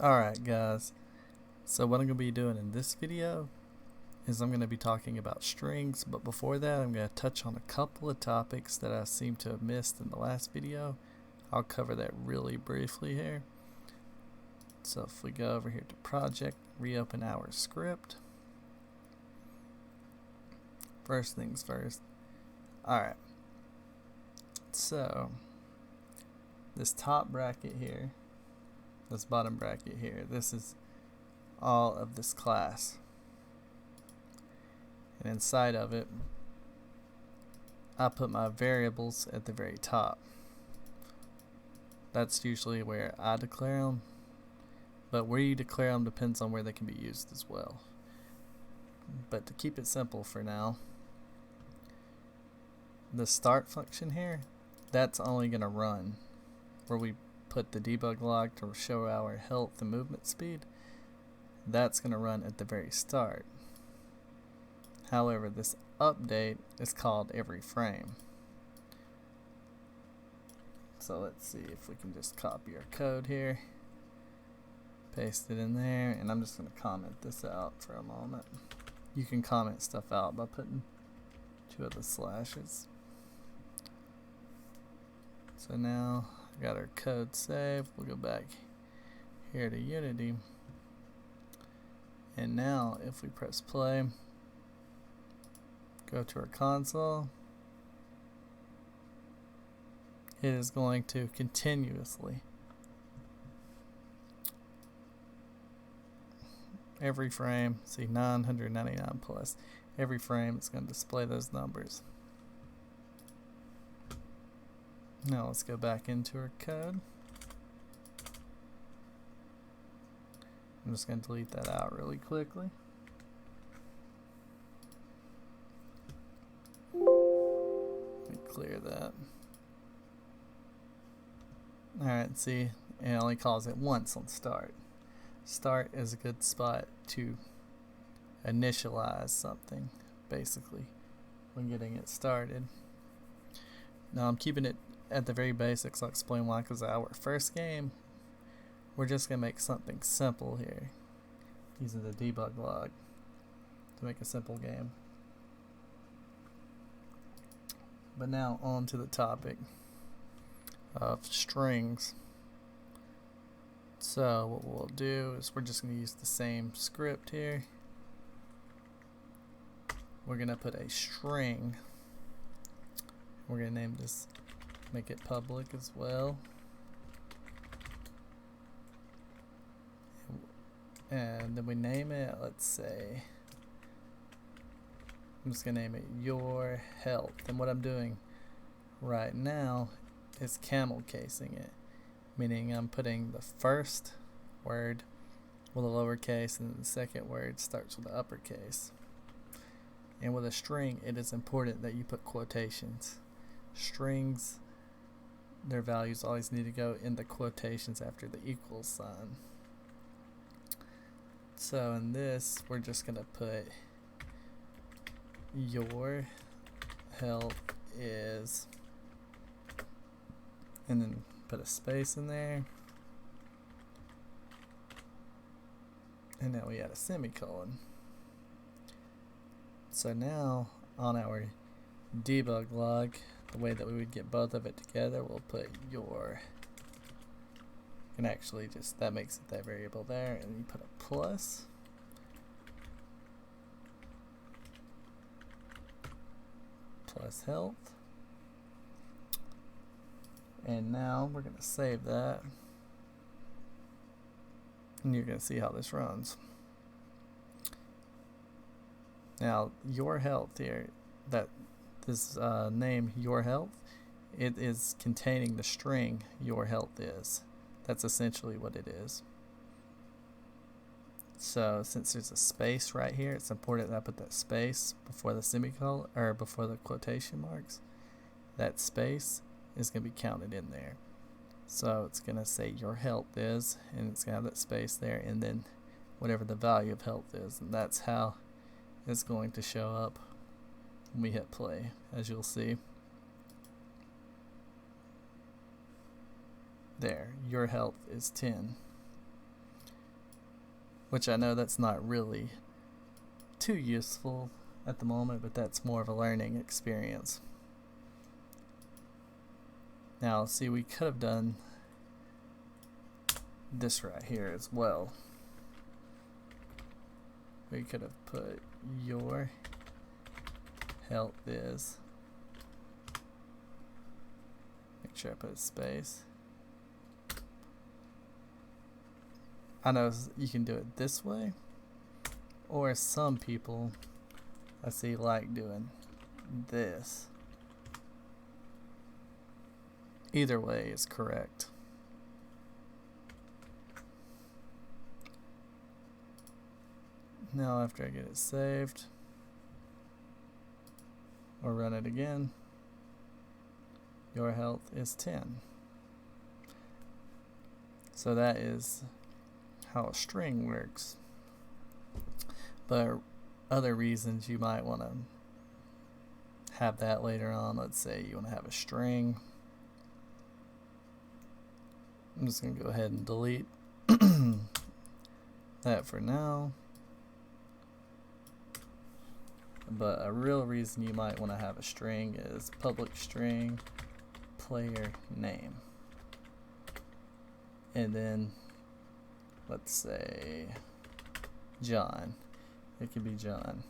Alright guys, so what I'm going to be doing in this video is I'm going to be talking about strings, but before that I'm going to touch on a couple of topics that I seem to have missed in the last video. I'll cover that really briefly here. So if we go over here to project, reopen our script. First things first. Alright, so this top bracket here, this bottom bracket here, this is all of this class. And inside of it, I put my variables at the very top. That's usually where I declare them, but where you declare them depends on where they can be used as well. But to keep it simple for now, the start function here, that's only going to run where we put the debug log to show our health and movement speed. That's going to run at the very start. However, this update is called every frame. So let's see if we can just copy our code here, paste it in there, and I'm just going to comment this out for a moment. You can comment stuff out by putting 2 of the slashes. So now I got our code saved. We'll go back here to Unity, and now if we press play, go to our console, it is going to continuously, every frame, see 999 plus, every frame it's going to display those numbers. Now let's go back into our code. I'm just going to delete that out really quickly. Let me clear that. Alright, see, it only calls it once on start. Start is a good spot to initialize something, basically, when getting it started. Now I'm keeping it at the very basics. I'll explain why, because our first game, we're just going to make something simple here, using the debug log to make a simple game. But now on to the topic of strings. So what we'll do is we're just going to use the same script here. We're going to put a string. We're going to name this, make it public as well. And then we name it, let's say, I'm just going to name it your health. And what I'm doing right now is camel casing it, meaning I'm putting the first word with a lowercase and the second word starts with an uppercase. And with a string, it is important that you put quotations. Strings, their values always need to go in the quotations after the equals sign. So in this, we're just going to put your health is, and then put a space in there, and now we add a semicolon. So now on our debug log, the way that we would get both of it together, we'll put your, and actually just that makes it that variable there, and you put a plus, health. And now we're going to save that, and you're going to see how this runs. Now your health here, that this name your health, it is containing the string your health is. That's essentially what it is. So since there's a space right here, it's important that I put that space before the semicolon, or before the quotation marks. That space is going to be counted in there. So it's going to say your health is, and it's going to have that space there, and then whatever the value of health is. And that's how it's going to show up when we hit play, as you'll see. There, your health is 10. which I know that's not really too useful at the moment, but that's more of a learning experience. Now, see, we could have done this right here as well. We could have put your health is. Make sure I put a space. I know you can do it this way, or some people I see like doing this. Either way is correct. Now after I get it saved, or run it again, your health is 10. So that is how a string works. But other reasons you might want to have that later on, let's say you want to have a string. I'm just going to go ahead and delete that for now. But a real reason you might want to have a string is public string player name. And then let's say John. It could be John.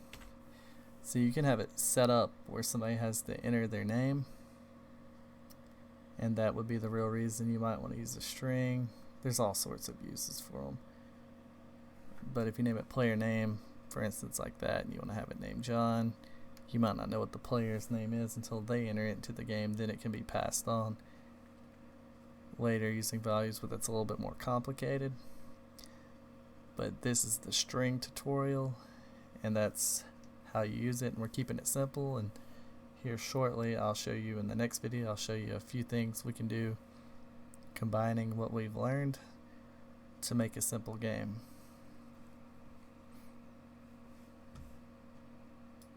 So you can have it set up where somebody has to enter their name, and that would be the real reason you might want to use a string. There's all sorts of uses for them. But if you name it player name, for instance, like that, and you want to have it named John, you might not know what the player's name is until they enter it into the game. Then it can be passed on later using values, but that's a little bit more complicated. But this is the string tutorial, and that's how you use it, and we're keeping it simple. And here shortly I'll show you in the next video, I'll show you a few things we can do combining what we've learned to make a simple game.